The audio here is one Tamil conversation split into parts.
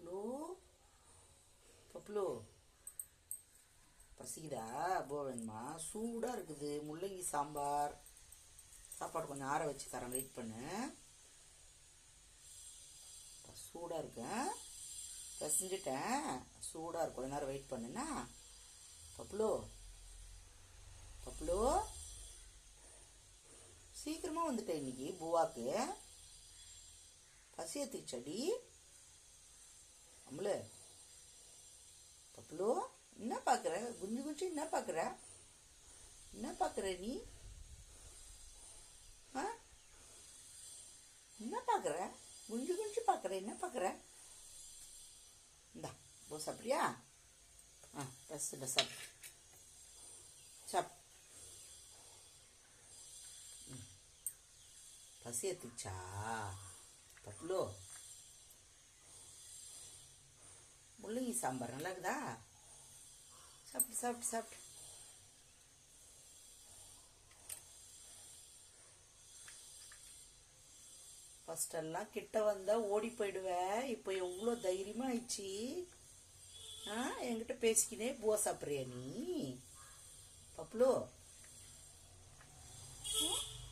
பப்ளு பப்ளு பசிக்குதா? வேணுமா? சூடாக இருக்குது. முள்ளங்கி சாம்பார். சாப்பாடு கொஞ்சம் ஆற வச்சு தரேன், வெயிட் பண்ணு. சூடாக இருக்கேன், பிசைஞ்சிட்டேன். சூடாக இருக்கும், கொஞ்ச நேரம் வெயிட் பண்ணுன்னா. பப்ளு பப்ளு சீக்கிரமாக வந்துட்டேன் இன்னைக்கு. பூவாக்கு பசி ஏற்றிச்சடி. அம்மளு பப்ளு என்ன பார்க்குற? குஞ்சு குஞ்சு என்ன பார்க்குற? என்ன பார்க்குற நீ? ஆ என்ன பார்க்குற? குஞ்சு குஞ்சு பார்க்குற, என்ன பார்க்குற? இந்தா போ, சாப்பிட்றியா? பஸ் சாப் சாப். பசி ஏற்றுச்சா பப்ளு? முள்ளங்கி சாம்பார் நல்லா இருக்குதா? சாப்பிட்டு சாப்பிட்டு சாப்பிட்டு. ஃபஸ்ட்டெல்லாம் கிட்ட வந்தால் ஓடி போயிடுவேன். இப்போ எவ்வளோ தைரியமாக ஆயிடுச்சு. என்கிட்ட பேசிக்கினே பூவா சாப்பிட்றியா நீ பப்ளு?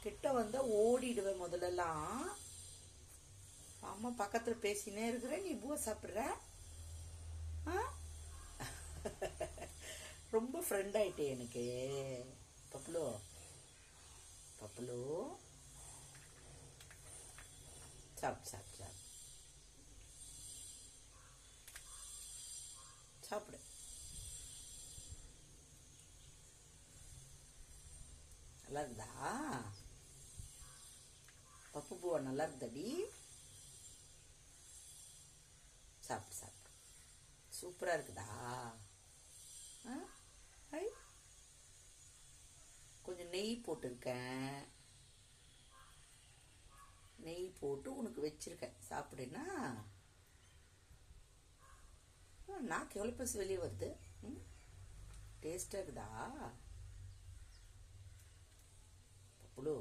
கிட்ட வந்தால் ஓடிடுவேன் முதல்லலாம். அம்மா பக்கத்தில் பேசினே இருக்கிற, நீ பூவா சாப்பிட்ற. ரொம்ப ஃப்ரெண்ட் ஆயிட்டே எனக்கு பப்ளு. பப்ளு சாப்பிட்டு சாப்பிட்டு சாப்பிடு சாப்பிடு. நல்லா இருந்தா பப்பு பூவா? நல்லா இருந்தாடி. சாப்பிட்டு சாப்பிடு. சூப்பராக இருக்குதா? ஐ கொஞ்சம் நெய் போட்டிருக்கேன். நெய் போட்டு உனக்கு வச்சிருக்கேன், சாப்பிடுன்னா. நாக்கு எவ்வளோ பஸ் வெளியே வருது. டேஸ்டாக இருக்குதா பப்ளு?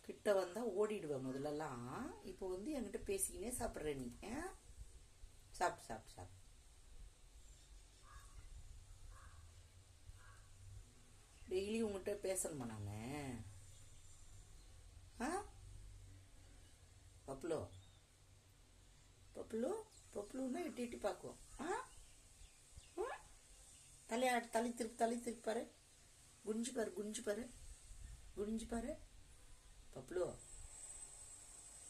கிட்ட வந்தால் ஓடிடுவேன் முதல்லலாம். இப்போ வந்து என்கிட்ட பேசிக்கினே சாப்பிட்ற நீ. சாப்பிட்டு சாப்பிட்டு சாப்பிட்டு. டெய்லி உங்கள்கிட்ட பேசணுமா நான்? பப்ளு பப்ளு பப்ளுன்னா எட்டி எட்டி பார்க்குவோம். தலை திருப்பி பாரு. குஞ்சு பாரு, குஞ்சு பாரு, குஞ்சு பாரு. பப்ளு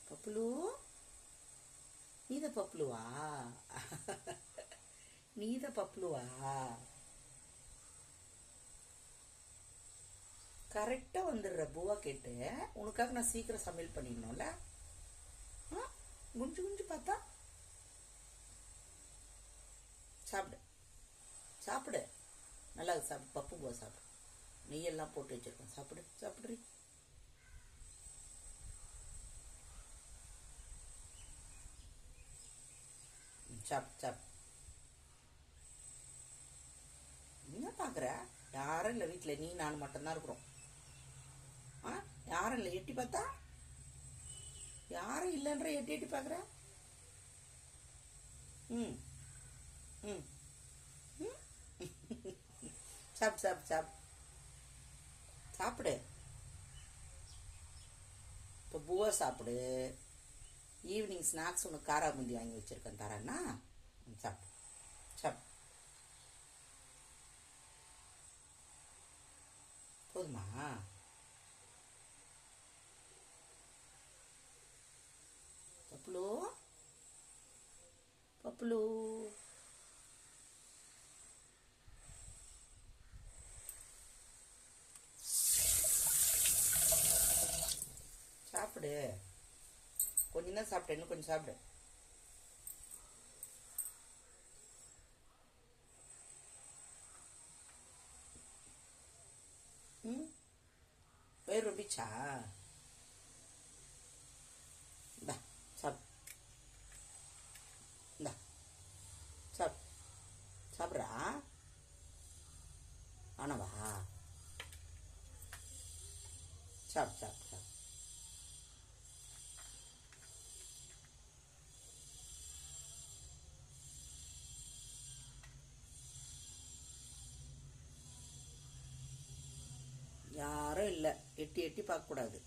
பப்ளு நீத பப்ளுவா? நீத பப்ளுவா? கரெக்டாக வந்துடுற பூவா கேட்டு. உனக்காக நான் சீக்கிரம் சமையல் பண்ணிடணும்ல. குஞ்சு குஞ்சு பார்த்தா சாப்பிடு சாப்பிடு. நல்லா சாப்பிடு பப்பு பூவா சாப்பிடு. நெய்யெல்லாம் போட்டு வச்சிருக்கேன், சாப்பிடு சாப்பிட்றி. சாப்பிட்டு சாப்பிடு. என்ன பார்க்குற? யாரும் இல்லை வீட்டில், நீ நான் மட்டும்தான் இருக்கிறோம். யாரும் இல்லை. எட்டி பார்த்தா யாரும் இல்லைன்ற எட்டி எட்டி பார்க்குற. ம் ம் சாப்பிட்டு சாப்பிட்டு சாப்பிடு சாப்பிடு. இப்போ பூவா சாப்பிடு. ஈவினிங் ஸ்நாக்ஸ் உனக்கு காரா பூந்தி வாங்கி வச்சுருக்கேன், தரேன்னா. சாப்பிடு சாப்பிடு. போதுமா? பப்ளு பப்ளு சாப்பிடு. கொஞ்சம் தான் சாப்பிட்டேன், இன்னும் கொஞ்சம் சாப்பிடு. வயிறு ரொம்பிச்சா? இந்தா சாப்பிடு. இந்தா சாப்பிட்றா. ஆனவா சாப்பிடு சாப்பிடு சாப்பிடு. யாரும் இல்லை, எட்டி எட்டி பார்க்கக்கூடாது.